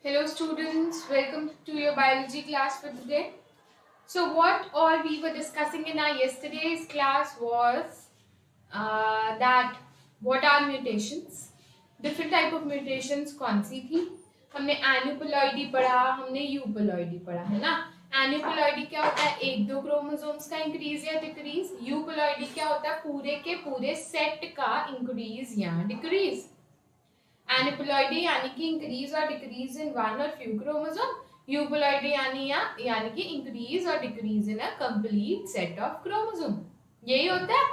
Hello students, welcome to your biology class for today. So what all we were discussing in our yesterday's class was that what are mutations, different type of mutations कौन सी थी. हमने aneuploidy पढ़ा, हमने euploidy पढ़ा, है ना. Aneuploidy क्या होता है, एक दो क्रोमोसोम्स का इंक्रीज या डिक्रीज. यूप्लॉइडी क्या होता है, पूरे के पूरे सेट का इंक्रीज या डिक्रीज. एनिप्लॉइडी यानी कि इंक्रीज और डिक्रीज इन वन और फ्यू क्रोमोसोम. यूप्लॉइडी यानी कि इंक्रीज और decrease in a complete set of chromosome. यही होता है.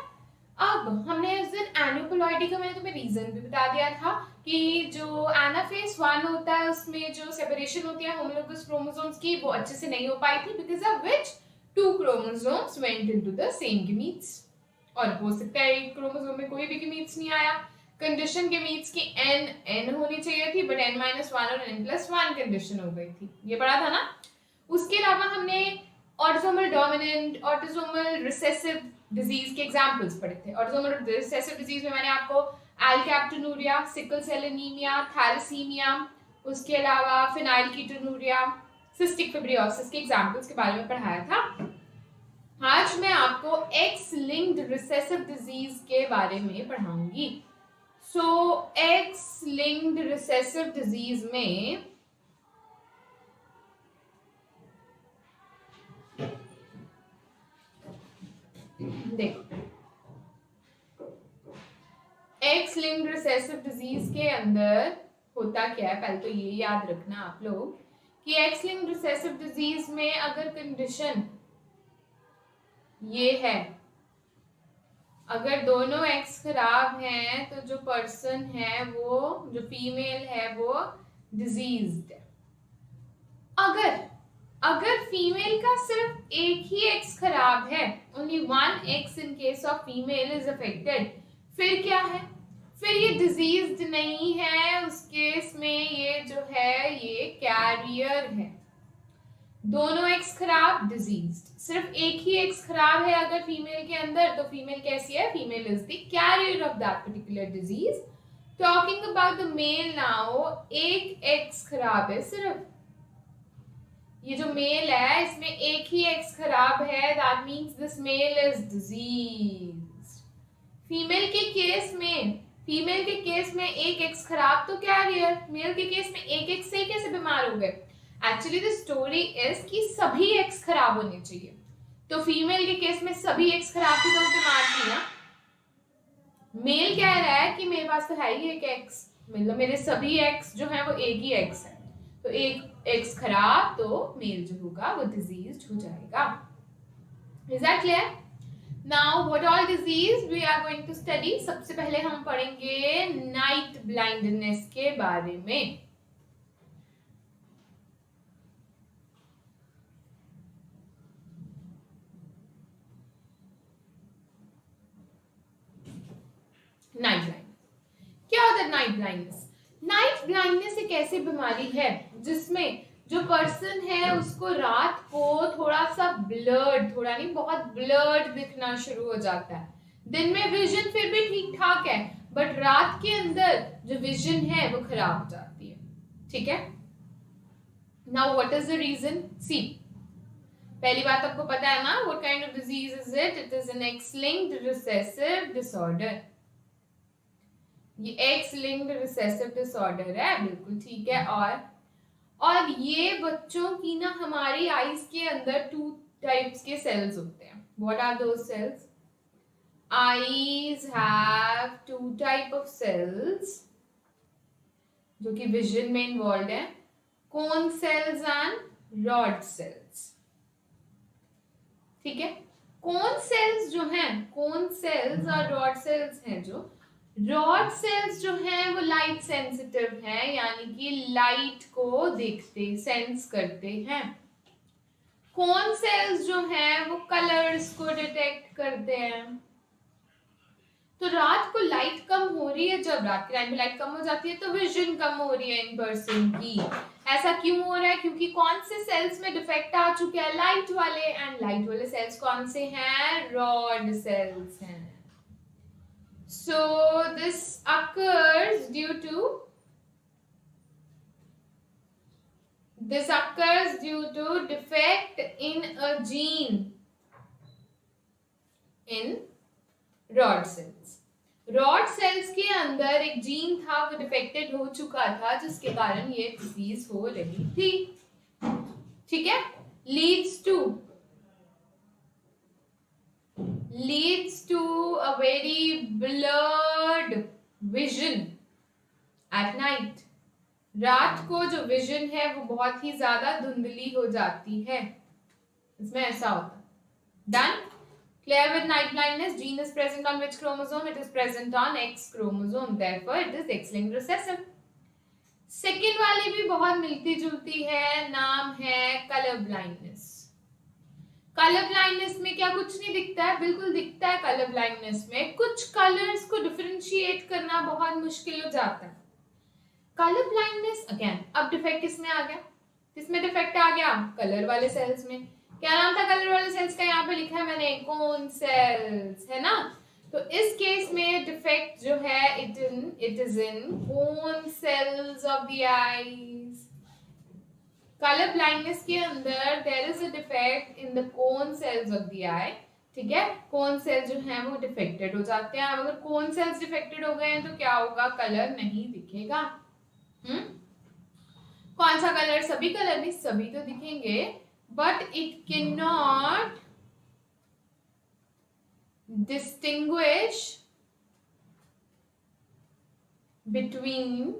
अब हमने इस दिन एनिप्लॉइडी का मैंने तुम्हें रीजन भी बता दिया था कि जो एनाफेज 1 होता है उसमें जो सेपरेशन होती है होमोलोगस क्रोमोसोम्स की वो अच्छे से नहीं हो पाई थी because of which two chromosomes went into the same gametes. और हो सकता है एक क्रोमोसोम में कोई भी गमीट्स नहीं आया. कंडीशन गमीट्स की n होनी चाहिए थी बट n-1 और n+1 कंडीशन हो गई थी. ये पढ़ा था ना. उसके अलावा हमने autosomal dominant, autosomal recessive disease के एग्जांपल्स पढ़े थे. ऑटोसोमल रिसेसिव डिजीज में मैंने आपको एल्कैप्टोनूरिया, सिकल सेल एनीमिया, थैलेसीमिया, उसके अलावा फिनाइलकीटोनूरिया, सिस्टिक फिब्रियोसिस के एग्जांपल्स के बारे में पढ़ाया था. आज मैं आपको एक्स लिंक्ड रिसेसिव डिजीज के बारे में पढ़ाऊंगी. सो एक्स लिंक्ड रिसेसिव डिजीज में देखो, एक्स लिंक्ड रिसेसिव डिजीज के अंदर होता क्या है, पहले तो ये याद रखना आप लोग कि एक्स लिंक्ड रिसेसिव डिजीज में अगर कंडीशन ये है, अगर दोनों एक्स खराब हैं तो जो पर्सन है वो, जो फीमेल है वो डिजीज्ड है. अगर फीमेल का सिर्फ एक ही एक्स खराब है, only one x in case of female is affected, फिर क्या है, फिर ये डिजीज्ड नहीं है. उस केस में ये जो है ये कैरियर है. दोनों एक्स खराब, डिजीज्ड. सिर्फ एक ही एक्स खराब है अगर फीमेल के अंदर, तो फीमेल कैसी है, female is the carrier of that particular disease. Talking about the male now, एक एक्स खराब है सिर्फ. ये जो मेल है इसमें एक ही एक्स खराब है, that means this male is diseased. Female के केस में एक एक्स खराब तो कैरियर. मेल के केस में एक एक्स से कैसे बीमार हो गए. एक्चुअली द स्टोरी इज कि सभी एक्स खराब होने चाहिए. तो फीमेल के केस में सभी एक्स खराब थी तो वो बीमार थी ना. मेल कह रहा है कि मेरे पास तो है ही एक एक्स, मतलब मेरे सभी एक्स जो है वो एक ही एक्स है, तो एक एक्स खराब तो मेल जो होगा वो डिजीज्ड हो जाएगा. Is that clear. Now what all disease we are going to study. सबसे पहले हम पढ़ेंगे नाइट ब्लाइंडनेस के बारे में. नाइट ब्लाइंडनेस क्या होता है. नाइट ब्लाइंडनेस एक ऐसी बीमारी है जिसमें जो पर्सन है उसको रात को थोड़ा सा ब्लर्ड, थोड़ा नहीं बहुत ब्लर्ड दिखना शुरू हो जाता है. दिन में विजन फिर भी ठीक ठाक है बट रात के अंदर जो विजन है वो खराब हो जाती है. ठीक है. Now what is the reason. See, पहली बात आपको पता है ना, what kind of disease is it. It is an X linked recessive disorder. ये एक्स लिंक्ड रिसेसिव डिसऑर्डर है, बिल्कुल ठीक है. और ये बच्चों की ना हमारी आईज के अंदर टू टाइप्स के सेल्स होते हैं. What are those cells. Eyes have two type of cells जो कि विजन में इन्वॉल्व है. Cone cells and rod cells. ठीक है. कोन सेल्स जो हैं, कोन सेल्स और रॉड सेल्स हैं. जो रॉड सेल्स जो हैं वो लाइट सेंसिटिव हैं, यानी कि लाइट को देखते सेंस करते हैं. कोन सेल्स जो हैं वो कलर्स को डिटेक्ट करते हैं. तो रात को लाइट कम हो रही है, जब रात के टाइम में लाइट कम हो जाती है तो विजन कम हो रही है इन पर्सन की. ऐसा क्यों हो रहा है, क्योंकि कौन से सेल्स में डिफेक्ट आ चुके हैं, लाइट वाले. एंड लाइट वाले सेल्स कौन से हैं, रॉड सेल्स हैं. So this occurs due to This occurs due to defect in a gene in rod cells. Rod sales के अंदर एक जीन था, वो डिफेक्टेड हो चुका था, जिसके कारण ये डिजीज हो रही थी. ठीक है. leads to a very blurred vision at night. रात को जो विजन है वो बहुत ही ज्यादा धुंधली हो जाती है. इसमें ऐसा होता है. Done. Clear with night blindness. Gene is present on which chromosome? It is present on X chromosome. Therefore, it is X-linked recessive. Second वाली भी बहुत मिलती जुलती है. नाम है कलर ब्लाइंडनेस. कलर ब्लाइंडनेस में क्या कुछ नहीं दिखता है? बिल्कुल दिखता है. कलर ब्लाइंडनेस में कुछ कलर्स को डिफरेंशिएट करना बहुत मुश्किल हो जाता है. Colour blindness again. अब डिफेक्ट किसमें आ गया? किसमें डिफेक्ट आ गया? कलर वाले सेल्स में. क्या नाम था कलर वाले सेल्स का? यहाँ पे लिखा है मैंने, कोन सेल्स, है ना. तो इस केस में डिफेक्ट जो है it is in cone cells of the eyes. Colour blindness के अंदर there is a defect in the cone cells of the eye. ठीक है. कोन सेल्स जो हैं वो डिफेक्टेड हो जाते हैं. अगर कोन सेल्स डिफेक्टेड हो गए हैं तो क्या होगा? कलर नहीं दिखेगा. कौन सा कलर? सभी कलर नहीं, सभी तो दिखेंगे, but it cannot distinguish between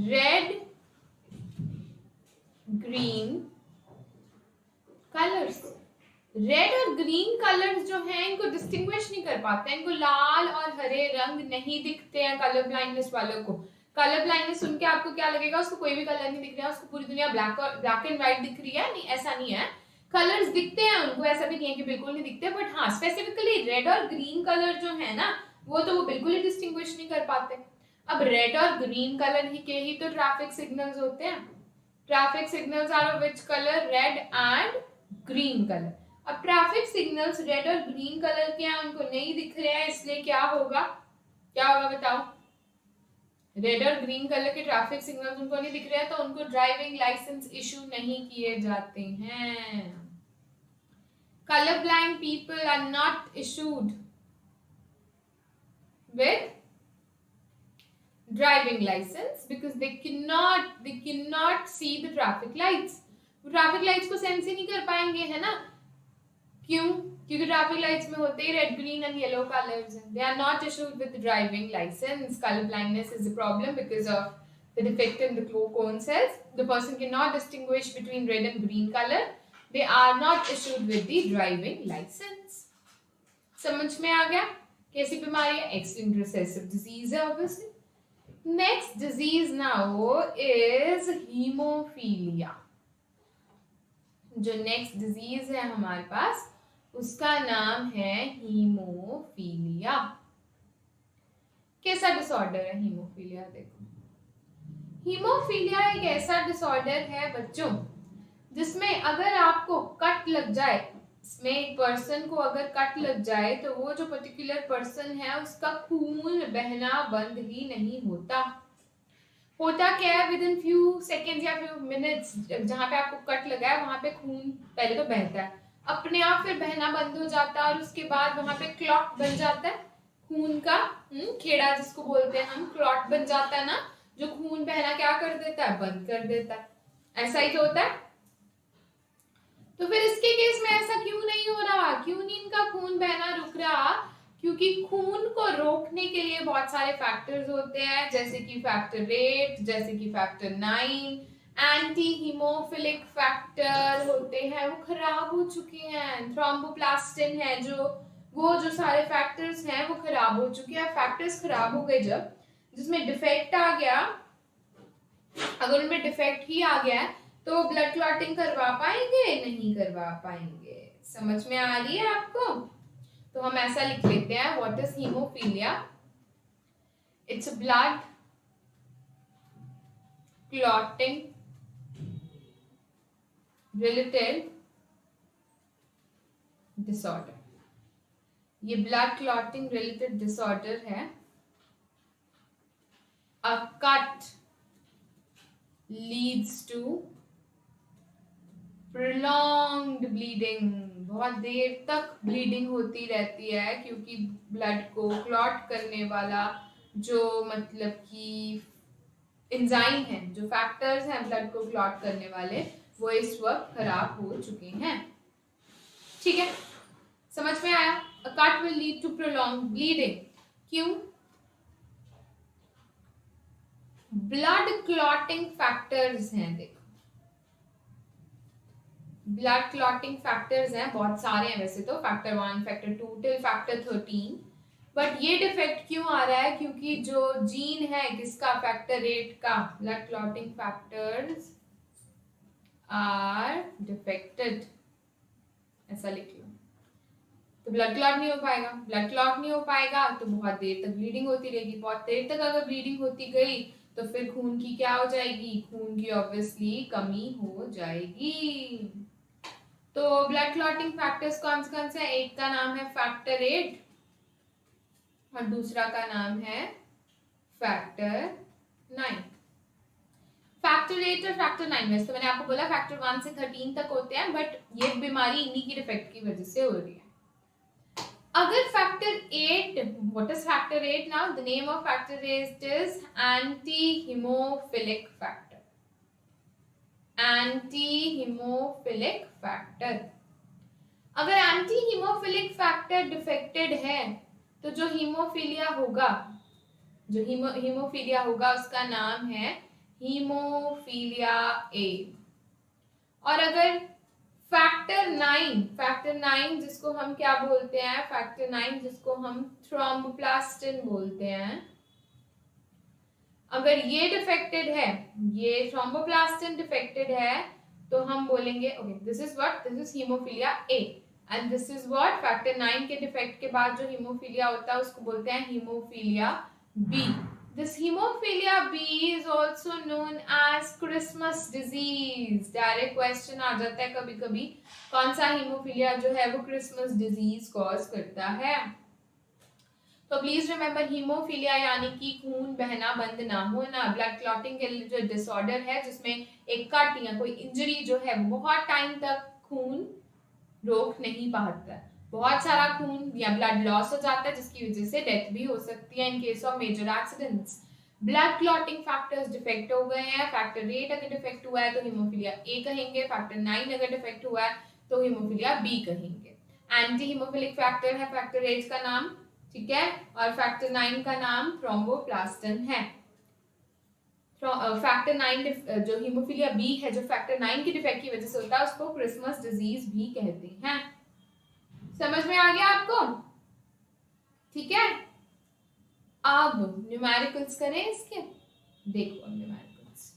red, green colors. Red और ग्रीन कलर्स जो हैं इनको डिस्टिंग्विश नहीं कर पाते हैं. इनको लाल और हरे रंग नहीं दिखते हैं कलर ब्लाइंडनेस वालों को. कलर ब्लाइंडनेस सुन के आपको क्या लगेगा? उसको कोई भी कलर नहीं दिख रहा है, उसको पूरी दुनिया ब्लैक एंड व्हाइट दिख रही है. नहीं, ऐसा नहीं है. कलर्स दिखते हैं उनको, ऐसा भी नहीं है कि बिल्कुल नहीं दिखते. बट हाँ, स्पेसिफिकली रेड और ग्रीन कलर जो है ना, वो तो वो बिल्कुल ही डिस्टिंग्विश नहीं कर पाते. अब रेड और ग्रीन कलर ही के ही तो ट्रैफिक सिग्नल्स होते हैं. Traffic signals are of which colour? Red and green colour. अब ट्रैफिक सिग्नल्स रेड और ग्रीन कलर के हैं, उनको नहीं दिख रहे हैं, इसलिए क्या होगा? क्या होगा बताओ? रेड और ग्रीन कलर के ट्रैफिक सिग्नल्स उनको नहीं दिख रहे हैं, तो उनको ड्राइविंग लाइसेंस इशू नहीं किए जाते हैं. Colour blind people are not issued with driving licence because they can not see the traffic lights. Traffic lights को सेंस ही नहीं कर पाएंगे, है ना. क्यों? क्योंकि ट्रैफिक लाइट्स में होते ही red, green and yellow colours हैं. They are not issued with driving licence. Colour blindness is a problem because of the defect in the cone cells. The person can not distinguish between red and green colour. They are not issued with the driving licence. समझ में आ गया? कैसी बीमारी है? X linked recessive disease है obviously. Next disease now is haemophilia. जो next disease है हमारे पास उसका नाम है हीमोफीलिया. कैसा डिसऑर्डर है हीमोफीलिया? देखो, हीमोफीलिया एक ऐसा डिसऑर्डर है बच्चों जिसमें अगर आपको कट लग जाए, इसमें एक पर्सन को अगर कट लग जाए तो वो जो पर्टिकुलर पर्सन है उसका खून बहना बंद ही नहीं होता. होता क्या है? विद इन फ्यू सेकेंड्स या फ्यू मिनट्स जहां पे आपको कट लगा है वहां पे खून पहले तो बहता है, अपने आप फिर बहना बंद हो जाता है, और उसके बाद वहां पे क्लॉट बन जाता है खून का. खेड़ा जिसको बोलते हैं हम, क्लॉट बन जाता है ना, जो खून बहना क्या कर देता है? बंद कर देता है. ऐसा ही तो होता है. तो फिर इसके केस में ऐसा क्यों नहीं हो रहा? क्यों नहीं इनका खून बहना रुक रहा? क्योंकि खून को रोकने के लिए बहुत सारे फैक्टर्स होते हैं, जैसे कि फैक्टर 8, जैसे कि फैक्टर 9, एंटी हीमोफिलिक फैक्टर होते हैं, वो खराब हो चुके हैं. थ्रोम्बोप्लास्टिन है वो जो सारे फैक्टर्स हैं वो खराब हो चुके हैं. फैक्टर्स खराब हो गए जब, जिसमें डिफेक्ट आ गया, अगर उनमें डिफेक्ट ही आ गया तो ब्लड क्लॉटिंग करवा पाएंगे? नहीं करवा पाएंगे. समझ में आ रही है आपको? तो हम ऐसा लिख लेते हैं, what is haemophilia? It's blood clotting related disorder. ये ब्लड क्लॉटिंग रिलेटेड डिसऑर्डर है. A cut leads to prolonged bleeding, बहुत देर तक ब्लीडिंग होती रहती है क्योंकि ब्लड को क्लॉट करने वाला जो मतलब कि एंजाइम है, जो फैक्टर्स हैं ब्लड को क्लॉट करने वाले, वो इस वक्त खराब हो चुके हैं। ठीक है, समझ में आया? A cut will lead to prolong bleeding. क्यों? ब्लड क्लॉटिंग फैक्टर्स हैं, देखो ब्लड क्लॉटिंग फैक्टर्स हैं, बहुत सारे हैं वैसे तो, factor 1, factor 2 till factor 13। But ये डिफेक्ट क्यों आ रहा है? क्योंकि जो जीन है किसका, फैक्टर 8 का, blood clotting factors are defected, ऐसा लिख लो। तो ब्लड क्लॉट नहीं हो पाएगा, ब्लड क्लॉट नहीं हो पाएगा तो बहुत देर तक ब्लीडिंग होती रहेगी। बहुत देर तक अगर ब्लीडिंग होती गई तो फिर खून की क्या हो जाएगी? खून की ऑब्वियसली कमी हो जाएगी। तो ब्लड क्लॉटिंग फैक्टर्स कौन से हैं? एक का नाम है फैक्टर 8 और दूसरा का नाम है फैक्टर 9। फैक्टर 8 और फैक्टर 9 वैसे तो मैंने आपको बोला फैक्टर 1 से 13 तक होते हैं, बट ये बीमारी इन्हीं की डिफेक्ट की वजह से हो रही है। अगर factor 8, what is factor 8 now? The name of factor 8 is anti haemophilic factor. Anti haemophilic factor. अगर एंटी हीमोफिलिक फैक्टर डिफेक्टेड है तो जो हीमोफीलिया होगा, जो हीमोफीलिया होगा उसका नाम है हीमोफीलिया ए। और अगर फैक्टर 9 जिसको हम क्या बोलते हैं? फैक्टर 9 जिसको हम थ्रोम्बोप्लास्टिन बोलते हैं, अगर ये डिफेक्टेड है, ये थ्रोम्बोप्लास्टिन डिफेक्टेड है, तो हम बोलेंगे okay this is what, this is haemophilia A and this is what, factor 9 के डिफेक्ट के बाद जो हीमोफीलिया होता है उसको बोलते हैं haemophilia B. This haemophilia B is also known as Christmas disease. Direct question आ जाता है कभी कभी, कौन सा हीमोफीलिया जो है वो क्रिसमस डिजीज कॉज करता है। तो प्लीज रिमेम्बर हीमोफीलिया यानी कि खून बहना बंद ना होना, ब्लड क्लॉटिंग के जो डिसऑर्डर है जिसमें एक कट या कोई इंजरी जो है बहुत टाइम तक खून रोक नहीं पाता, बहुत सारा खून या ब्लड लॉस हो जाता है जिसकी वजह से डेथ भी हो सकती है in case of major accidents. Blood clotting factors defect हो गए हैं, फैक्टर 8 अगर डिफेक्ट हुआ है तो हीमोफीलिया ए कहेंगे, फैक्टर 9 अगर डिफेक्ट हुआ है तो हीमोफीलिया बी कहेंगे। एंटी हीमोफिलिक फैक्टर है फैक्टर 8 का नाम, ठीक है, और फैक्टर 9 का नाम थ्रोम्बोप्लास्टिन है। फैक्टर 9 जो हीमोफीलिया बी है जो फैक्टर 9 की डिफेक्ट की वजह से होता है उसको क्रिसमस डिजीज भी कहते हैं। समझ में आ गया आपको? ठीक है, अब न्यूमेरिकल्स करें इसके। देखो न्यूमेरिकल्स,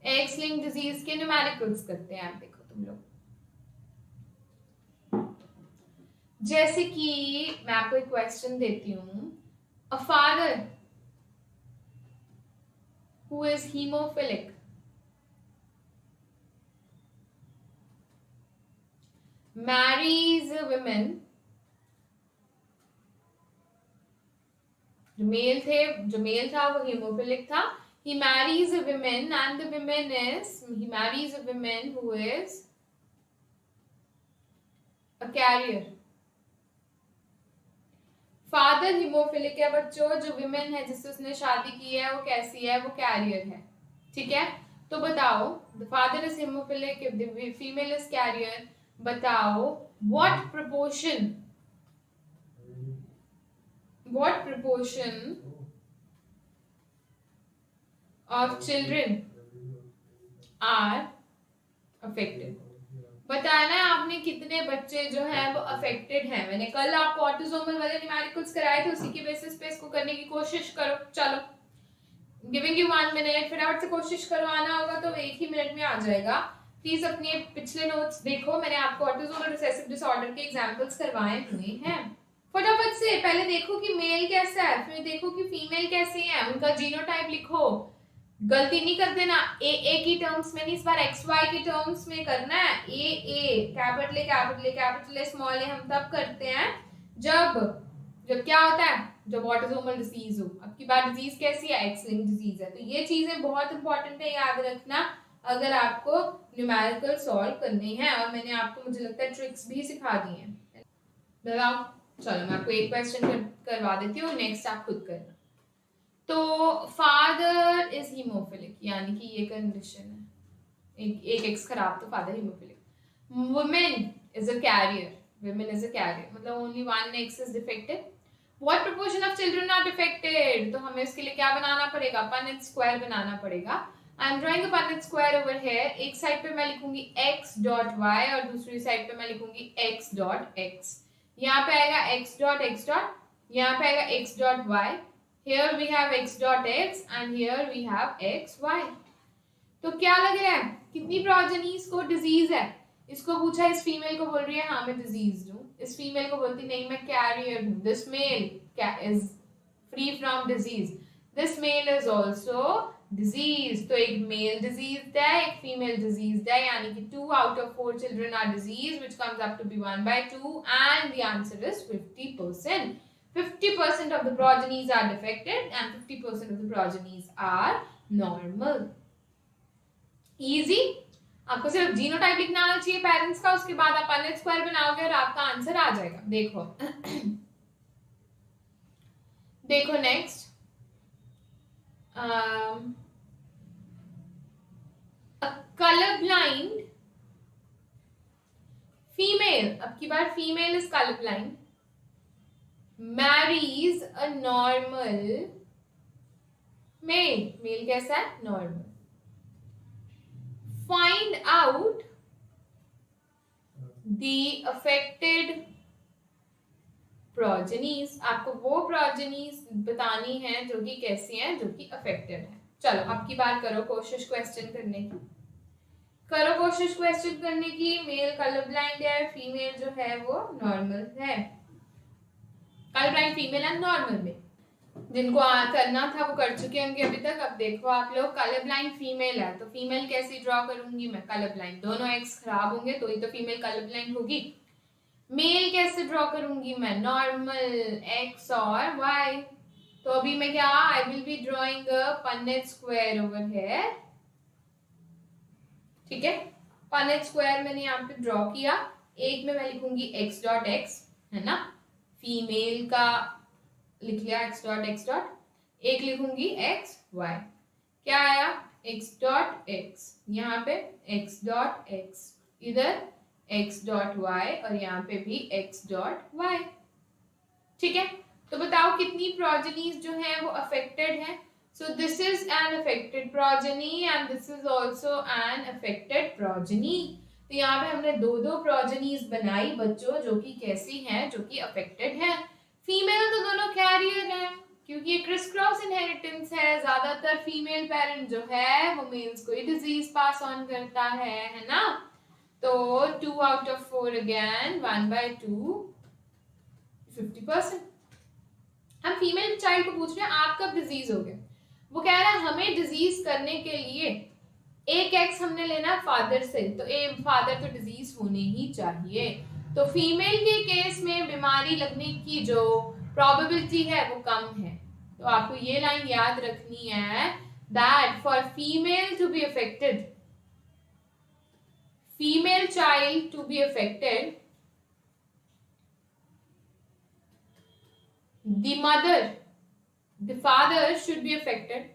एक्स लिंक डिजीज के न्यूमेरिकल्स करते हैं। आप देखो तुम लोग, जैसे कि मैं आपको एक क्वेश्चन देती हूं, a father who is haemophilic marries a woman, जो मेल था वो हीमोफिलिक था, he marries a woman and the woman is, he marries a woman who is a carrier। Father haemophilic है बच्चों, जो विमेन है जिससे उसने शादी की है वो कैसी है? वो कैरियर है, ठीक है। तो बताओ, the father is haemophilic, if the female is carrier, बताओ what proportion of children are affected? बताना है आपने कितने बच्चे जो हैं वो अफेक्टेड हैं। मैंने कल आपको ऑटोसोमल वाले न्यूमेरिकल्स कराए थे, उसी की बेसिस पे इसको करने की कोशिश करो। चलो, गिविंग यू 1 मिनट, फटाफट से कोशिश करो, आना होगा तो 1 ही मिनट में आ जाएगा। प्लीज अपने पिछले नोट्स देखो, मैंने आपको ऑटोसोमल रिसेसिव डिसऑर्डर के एग्जांपल्स करवाए हुए हैं। फटाफट से पहले देखो कि मेल कैसा है, फिर देखो कि फीमेल कैसी है, उनका जीनोटाइप लिखो। गलती नहीं कर देना, ए की टर्म्स में नहीं, इस बार एक्स वाई की टर्म्स में करना है। A capital A capital A capital A small A हम तब करते हैं जब क्या होता है, जब ऑटोसोमल डिजीज हो। अब की बात डिजीज कैसी है, एक्स लिंक्ड डिजीज है। तो ये चीजें बहुत इंपॉर्टेंट है याद रखना अगर आपको न्यूमेरिकल सॉल्व करने हैं। और मैंने आपको मुझे लगता है ट्रिक्स भी सिखा दी हैं। बताओ, चलो मैं आपको एक क्वेश्चन करवा देती हूँ, नेक्स्ट आप खुद करना। तो फादर इज हीमोफिलिक, यानी कि ये कंडीशन है, एक एक्स खराब तो father haemophilic. Women is a carrier, women is a carrier, मतलब only one X is defective. What proportion of children are defected? तो हमें इसके लिए क्या बनाना पड़ेगा, Punnett square बनाना पड़ेगा। I am drawing a Punnett square over here. एक side पे मैं लिखूंगी x dot y और दूसरी साइड पे मैं लिखूंगी x dot x। यहाँ पे आएगा x dot x dot, यहाँ पे आएगा x dot y. Here we have x dot x and here we have x y. तो क्या लग रहा है, कितनी प्रोजेनीज को डिजीज है? इसको पूछा, इस फीमेल को बोल रही है हाँ मैं डिजीज हूँ, इस फीमेल को बोलती नहीं मैं कैरियर हूँ। This male is free from disease, this male is also disease. तो एक मेल डिजीज है, एक फीमेल डिजीज है, यानी कि 2 out of 4 children are diseased, which comes up to be 1/2, and the answer is 50%. 50% of the progenies are defected and 50% of the progenies are normal. Easy? आपको सिर्फ genotype लिखना आना चाहिए पेरेंट्स का, उसके बाद आप पनेट स्क्वायर बनाओगे और आपका आंसर आ जाएगा। देखो देखो नेक्स्ट, कलर ब्लाइंड फीमेल, अब की बार female is colour blind, marries a normal male, male कैसा है, normal. Find out the affected progenies, आपको वो progenies बतानी है जो कि कैसी हैं, जो कि affected है। चलो अब की बार करो कोशिश क्वेश्चन करने की, करो कोशिश क्वेश्चन करने की। मेल कलर ब्लाइंड है, फीमेल जो है वो नॉर्मल है। कलर ब्लाइंड फीमेल है, नॉर्मल में जिनको करना था वो कर चुके होंगे अभी तक। अब देखो आप लोग, कलर ब्लाइंड फीमेल है तो फीमेल कैसे ड्रॉ करूंगी मैं, कलर ब्लाइंड, दोनों एक्स खराब होंगे तो ही तो फीमेल कलर ब्लाइंड होगी। मेल कैसे ड्रॉ करूंगी मैं, नॉर्मल एक्स और वाई। तो अभी मैं क्या, I will be drawing a Punnett square over here, ठीक है। पनेट स्क्वायर मैंने यहाँ पे ड्रॉ किया, एक में मैं लिखूंगी x डॉट x, है ना, फीमेल का लिख लिया x डॉट x डॉट, एक लिखूंगी x y, क्या आया x डॉट x, यहाँ पे x डॉट x, इधर x डॉट y और यहाँ पे भी x डॉट y, ठीक है। तो बताओ कितनी प्रोजेनीज जो है वो अफेक्टेड है। So this is an affected progeny and this is also an affected progeny. तो यहाँ पे हमने दो प्रोजेनीज बनाई बच्चों, जो कि कैसी हैं, जो कि अफेक्टेड है। फीमेल तो दोनों कैरियर हैं क्योंकि ये क्रिस क्रॉस इनहेरिटेंस है, ज्यादातर फीमेल पेरेंट जो है वो मेल्स को ही डिजीज पास ऑन करता है ना। तो 2 out of 4 अगेन, 1/2, 50%। हम फीमेल चाइल्ड को पूछ रहे हैं आप कब डिजीज हो गए, वो कह रहा है हमें डिजीज करने के लिए एक एक्स हमने लेना फादर से, तो फादर तो डिजीज होने ही चाहिए। तो फीमेल के केस में बीमारी लगने की जो प्रोबेबिलिटी है वो कम है। तो आपको ये लाइन याद रखनी है, that for female to be affected, female child to be affected, the mother, the father should be affected.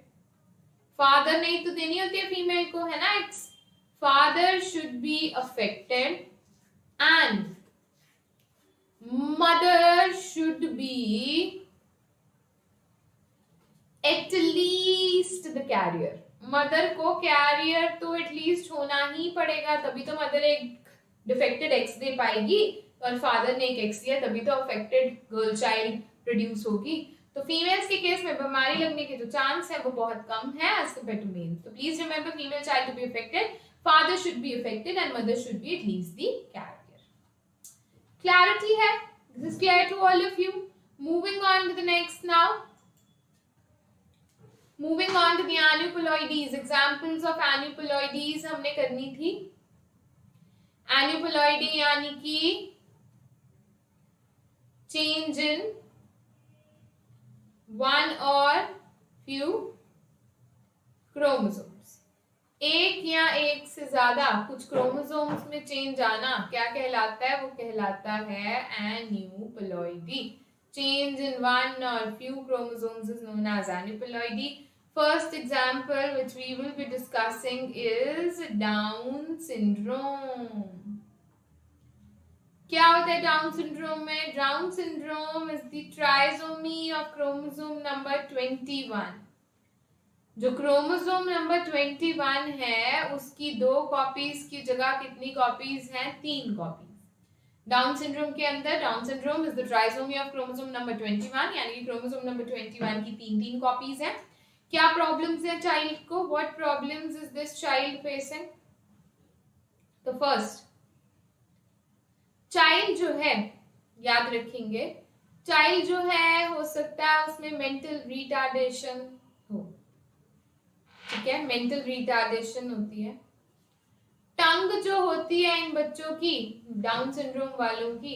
Father नहीं तो देनी होती है फीमेल को, है ना, X, father should be affected and mother should be at least the carrier. Mother को carrier तो एटलीस्ट होना ही पड़ेगा, तभी तो मदर एक डिफेक्टेड एक्स दे पाएगी, और फादर ने एक एक्स दिया तभी तो अफेक्टेड गर्ल चाइल्ड प्रोड्यूस होगी। तो फीमेल्स के केस में बीमारी लगने के जो चांस है वो बहुत कम है एज कंपेयर टू मेल। तो please remember, female child to be affected, father should be affected and mother should be at least the carrier. Clarity है? This is clear to all of you? Moving on to the next now, moving on to the aneuploidies. Examples of aneuploidies हमने करनी थी। Aneuploidy यानी कि change in one और few chromosomes, एक या एक से ज्यादा कुछ क्रोमोसोम्स में चेंज आना क्या कहलाता है? वो कहलाता है aneuploidy. Change in one or few chromosomes is known as aneuploidy. First example which we will be discussing is Down syndrome. क्या होता है डाउन सिंड्रोम में? Down syndrome is the trisomy of chromosome number 21. जो chromosome number 21 है उसकी 2 copies की जगह कितनी कॉपीज हैं? 3 कॉपीज. डाउन सिंड्रोम के अंदर down syndrome is the trisomy of chromosome number 21, यानी कि क्रोमोसोम नंबर 21 की 3 कॉपीज हैं. क्या प्रॉब्लम्स है चाइल्ड को? What problems is this child facing? तो फर्स्ट, चाइल्ड जो है, याद रखेंगे, चाइल्ड जो है हो सकता है उसमें मेंटल रिटार्डेशन हो. ठीक है, मेंटल रिटार्डेशन होती है. टंग जो होती है इन बच्चों की, डाउन सिंड्रोम वालों की,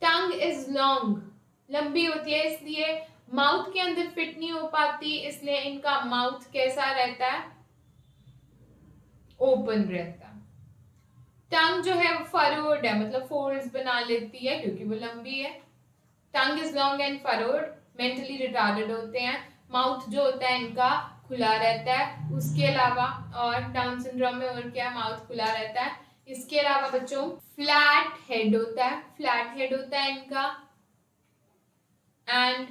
टंग इज लॉन्ग, लंबी होती है, इसलिए माउथ के अंदर फिट नहीं हो पाती, इसलिए इनका माउथ कैसा रहता है? ओपन रहता है. टंग जो है वो फरोड है, मतलब फोल्ड्स बना लेती है क्योंकि वो लंबी है. Tongue is long and furrowed, mentally retarded होते हैं. माउथ जो होता है इनका खुला रहता है. उसके अलावा और डाउन सिंड्रोम में और क्या? माउथ खुला रहता है. इसके अलावा बच्चों फ्लैट हेड होता है, फ्लैट हेड होता है इनका. And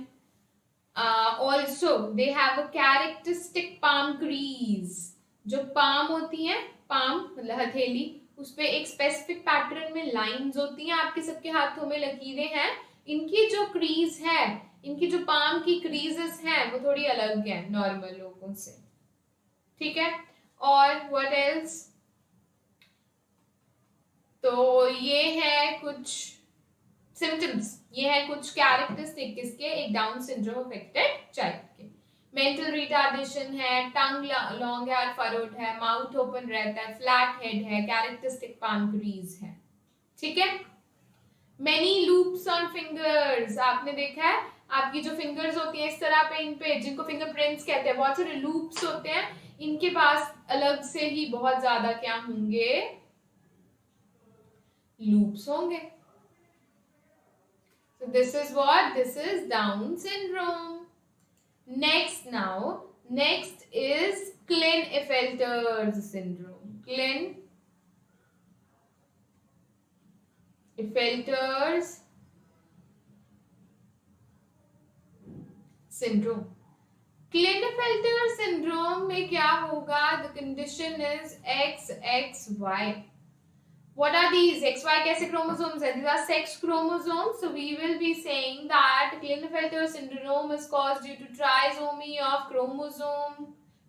also they have a characteristic palm crease. जो पाम होती है, पाम मतलब हथेली, उस पे एक स्पेसिफिक पैटर्न में लाइंस होती हैं. आपके सबके हाथों में लकीरें हैं. इनकी जो क्रीज है, इनकी जो पाम की क्रीजेस हैं वो थोड़ी अलग है नॉर्मल लोगों से. ठीक है, और व्हाट एल्स? तो ये है कुछ सिम्टम्स, ये है कुछ कैरेक्टरिस्टिक किसके? एक डाउन सिंड्रोम अफेक्टेड चाइल्ड के. मेंटल रिटार्डेशन है, टंग लॉन्ग है और फरोड है, माउथ ओपन रहता है, फ्लैट हेड है, कैरेक्टरिस्टिक पाम क्रीज है. ठीक है. मेनी लूप्स ऑन फिंगर्स, आपने देखा है आपकी जो फिंगर्स होती हैं इस तरह पे, इन पे जिनको फिंगरप्रिंट्स कहते हैं, बहुत सारे लूप्स होते हैं. इनके पास अलग से ही बहुत ज्यादा क्या होंगे? लूप्स होंगे. So this is what? This is Down syndrome. Next is Klinefelter's syndrome. Klinefelter's syndrome. Klinefelter syndrome में क्या होगा? The condition is XXY. What are these? XY कैसे chromosomes हैं? These are sex chromosomes. So we will be saying that Klinefelter syndrome is caused due to trisomy of chromosome.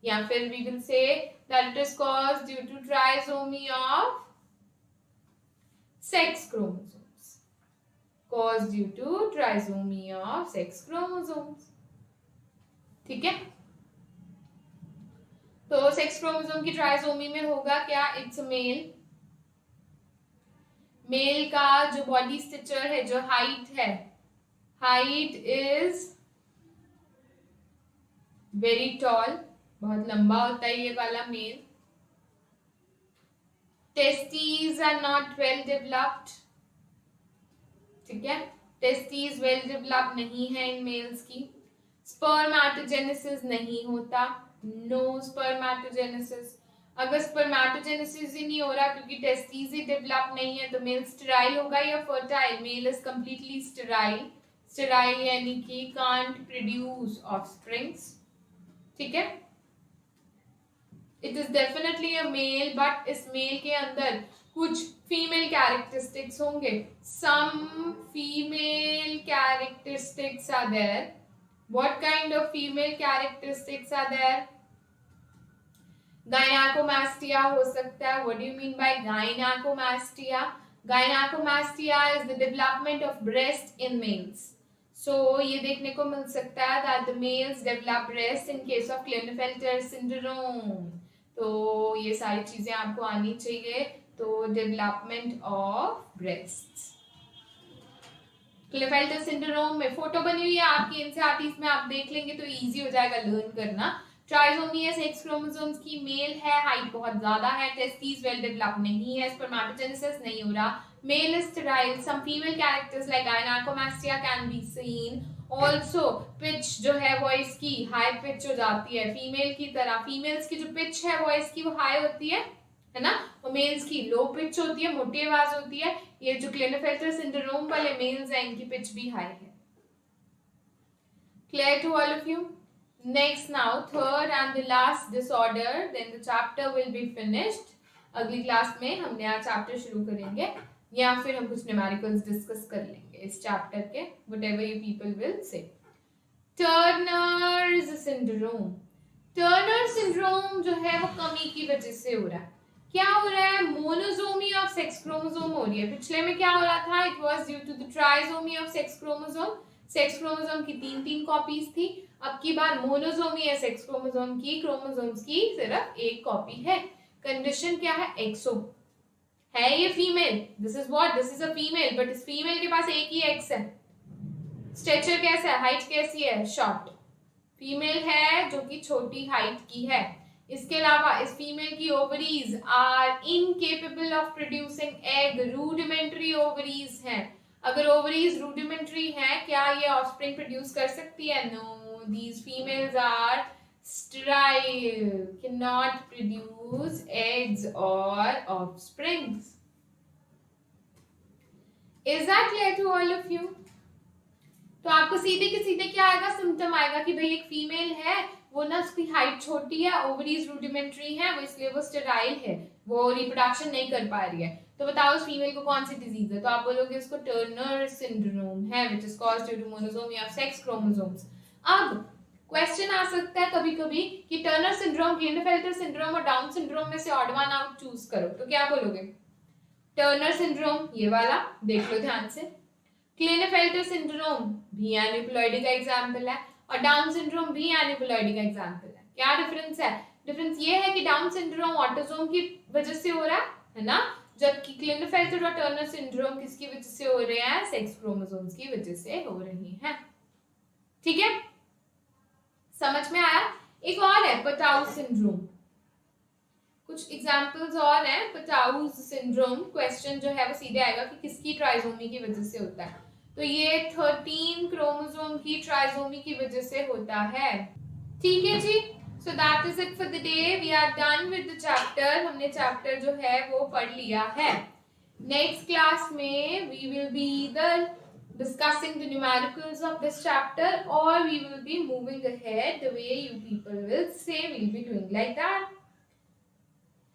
या फिर we will say that it is caused due to trisomy of sex chromosomes. Caused due to trisomy of sex chromosomes. ठीक है. तो sex chromosome की trisomy में होगा क्या? It's mail. Mail का जो बॉडी स्ट्रक्चर है, जो हाइट है, हाइट इज वेरी टॉल, बहुत लंबा होता है ये वाला male. Testes are not well developed. ठीक है, टेस्टीज वेल डेवलप नहीं है इन मेल्स की. स्पर्मेटोजेनेसिस नहीं होता, नो स्पर्मेटोजेनेसिस. अगर स्पर्मेटोजेनेसिस ही नहीं हो रहा क्योंकि टेस्टीज ही डेवलप नहीं है, तो मेल स्टेराइल होगा या fertile? Male is completely sterile. Sterile यानी कि कांट प्रोड्यूस ऑफस्प्रिंग्स. ठीक है, it is definitely a male, but इस मेल के अंदर कुछ फीमेल कैरेक्टरिस्टिक्स होंगे. Some female characteristics are there. What kind of female characteristics are there? Gynecomastia हो सकता है. What do you mean by gynecomastia? Gynecomastia is the development of breast in males. So ये देखने को मिल सकता है that the males develop breast in case of Klinefelter syndrome. तो ये सारी चीजें आपको आनी चाहिए. तो development of breasts. क्लिनेफेल्टर सिंड्रोम में फोटो बनी हुई है आपकी एनसीईआरटी में, आप देख लेंगे तो इजी हो जाएगा लर्न करना। ट्राइसोमी है, सेक्स क्रोमोसोम्स की, मेल है, हाइट बहुत ज्यादा है, टेस्टिस वेल डेवलप नहीं है, स्पर्मेटोजेनेसिस नहीं हो रहा, male is sterile, some female characters like gynaecomastia can be seen, also pitch जो है वॉइस की हाई पिच हो जाती है फीमेल की तरह, फीमेल्स की जो पिच है वॉइस की वो हाई होती है ना, और मेल्स की लो पिच होती है, मोटी आवाज होती है। ये जो क्लिनेफेल्टर सिंड्रोम वाले मेल्स हैं इनकी पिच भी हाई है। Clear to all of you? Next now third and the last disorder, then the chapter will be finished. अगली क्लास में हम नया चैप्टर शुरू करेंगे या फिर हम कुछ न्यूमेरिकल्स डिस्कस कर लेंगे इस चैप्टर के, whatever you people will say. Turners syndrome, Turner syndrome जो है वो कमी की वजह से हो रहा है। क्या हो रहा है? मोनोजोमी ऑफ सेक्स क्रोमोसोम हो रही है। पिछले में क्या हो रहा था? It was due to the trisomy of sex chromosome, sex chromosome की तीन कॉपीज थी। अब की बार मोनोजोमी है सेक्स क्रोमोसोम की, क्रोमोसोम्स की सिर्फ एक कॉपी है। कंडीशन क्या है? एक्सो है ये female, this is what, this is a female, but इस फीमेल के पास एक ही एक्स है। स्ट्रेचर कैसा है? हाइट कैसी है? शॉर्ट फीमेल है जो कि छोटी हाइट की है। इसके अलावा इस फीमेल की ovaries are incapable of producing egg, rudimentary ovaries हैं। अगर ओवरीज रूडिमेंट्री हैं, क्या ये ऑफस्प्रिंग प्रोड्यूस कर सकती है? No, these females are sterile, cannot produce eggs or offsprings. Is that clear to all of you? तो आपको सीधे के सीधे क्या आएगा? सिम्टम आएगा कि भाई एक फीमेल है, वो ना उसकी हाइट छोटी है, ओवरीज रूडिमेंट्री है, वो इसलिए वो स्टेराइल है, वो रिप्रोडक्शन नहीं कर पा रही है। तो बताओ उस फीमेल को कौन सी डिजीज है? तो आप बोलोगे उसको टर्नर सिंड्रोम है, which is caused due to monosomy of sex chromosomes. अब क्वेश्चन आ सकता है कभी कभी कि टर्नर सिंड्रोम, क्लिनेफेल्टर सिंड्रोम और डाउन सिंड्रोम में से ऑड वन आउट चूज करो, तो क्या बोलोगे? टर्नर सिंड्रोम ये वाला देख लो ध्यान से, क्लिनेफेल्टर सिंड्रोम भी एनिप्लॉइडी का एग्जांपल है और डाउन सिंड्रोम भी एनिप्लॉइडी का एग्जांपल है। क्या डिफरेंस है? डिफरेंस ये है कि डाउन सिंड्रोम ऑटोसोम की वजह से हो रहा है ना, जबकि क्लिनेफेल्टर और टर्नर सिंड्रोम किसकी वजह से हो रहे हैं? सेक्स क्रोमोसोम्स की वजह से हो रही हैं। ठीक है, समझ में आया? एक और है पटाउ सिंड्रोम, कुछ एग्जांपल्स और हैं। पटाउ सिंड्रोम क्वेश्चन जो है वो सीधे आएगा कि किसकी ट्राइसोमी की वजह से होता है, तो ये 13 क्रोमोसोम की ट्राइसोमी की वजह से होता है। ठीक है जी, so that is it for the day, we are done with the chapter. हमने चैप्टर जो है वो पढ़ लिया है। नेक्स्ट क्लास में we will be either discussing the numericals of this chapter or we will be moving ahead the way you people will say, we'll be doing like that.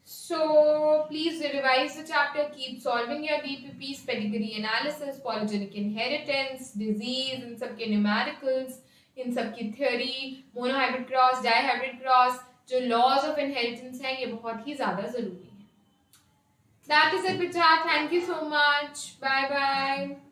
So please revise the chapter, keep solving your DPPs, pedigree analysis, polygenic inheritance, disease, इन सब के numericals, इन सब की theory, monohybrid cross, dihybrid cross, जो laws of inheritance हैं ये बहुत ही ज़्यादा ज़रूरी है। That is it, beta. Thank you so much. Bye bye.